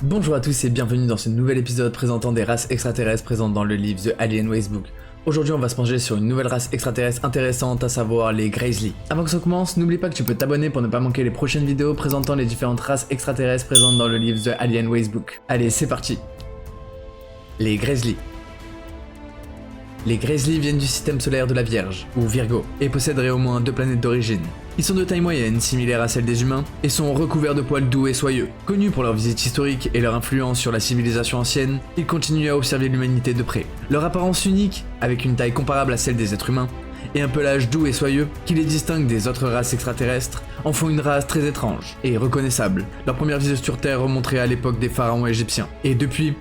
Bonjour à tous et bienvenue dans ce nouvel épisode présentant des races extraterrestres présentes dans le livre The Alien Racebook. Aujourd'hui on va se pencher sur une nouvelle race extraterrestre intéressante, à savoir les Grizzly. Avant que ça commence, n'oublie pas que tu peux t'abonner pour ne pas manquer les prochaines vidéos présentant les différentes races extraterrestres présentes dans le livre The Alien Racebook. Allez, c'est parti. Les Grizzly. Les Grizzly viennent du système solaire de la Vierge, ou Virgo, et posséderaient au moins deux planètes d'origine. Ils sont de taille moyenne, similaires à celle des humains, et sont recouverts de poils doux et soyeux. Connus pour leur visite historique et leur influence sur la civilisation ancienne, ils continuent à observer l'humanité de près. Leur apparence unique, avec une taille comparable à celle des êtres humains, et un pelage doux et soyeux qui les distingue des autres races extraterrestres, en font une race très étrange et reconnaissable. Leur première visite sur Terre remonterait à l'époque des pharaons égyptiens, et depuis,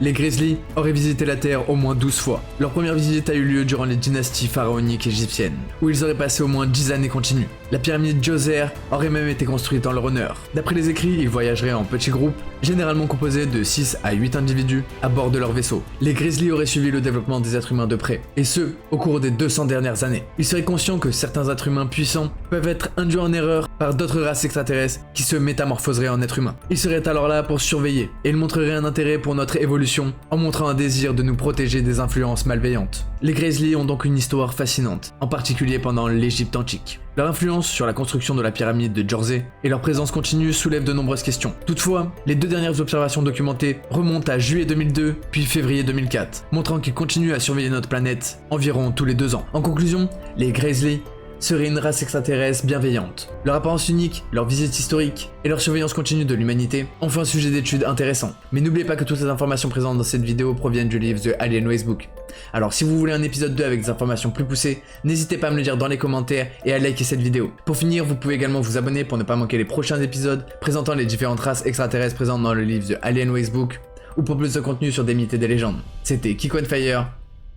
les Grizzly auraient visité la Terre au moins 12 fois. Leur première visite a eu lieu durant les dynasties pharaoniques égyptiennes, où ils auraient passé au moins 10 années continues. La pyramide Djoser aurait même été construite en leur honneur. D'après les écrits, ils voyageraient en petits groupes, généralement composés de 6 à 8 individus, à bord de leur vaisseau. Les Grizzly auraient suivi le développement des êtres humains de près, et ce, au cours des 200 dernières années. Ils seraient conscients que certains êtres humains puissants peuvent être induits en erreur par d'autres races extraterrestres qui se métamorphoseraient en êtres humains. Ils seraient alors là pour surveiller, et ils montreraient un intérêt pour notre évolution en montrant un désir de nous protéger des influences malveillantes. Les Grizzly ont donc une histoire fascinante, en particulier pendant l'Égypte antique. Leur influence sur la construction de la pyramide de Djoser et leur présence continue soulèvent de nombreuses questions. Toutefois, les deux dernières observations documentées remontent à juillet 2002 puis février 2004, montrant qu'ils continuent à surveiller notre planète environ tous les 2 ans. En conclusion, les Grizzly seraient une race extraterrestre bienveillante. Leur apparence unique, leur visite historique et leur surveillance continue de l'humanité en font un sujet d'étude intéressant. Mais n'oubliez pas que toutes les informations présentes dans cette vidéo proviennent du livre The Alien Racebook. Alors si vous voulez un épisode 2 avec des informations plus poussées, n'hésitez pas à me le dire dans les commentaires et à liker cette vidéo. Pour finir, vous pouvez également vous abonner pour ne pas manquer les prochains épisodes présentant les différentes races extraterrestres présentes dans le livre The Alien Racebook ou pour plus de contenu sur des mythes et des légendes. C'était Kiko and Fire,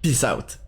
peace out.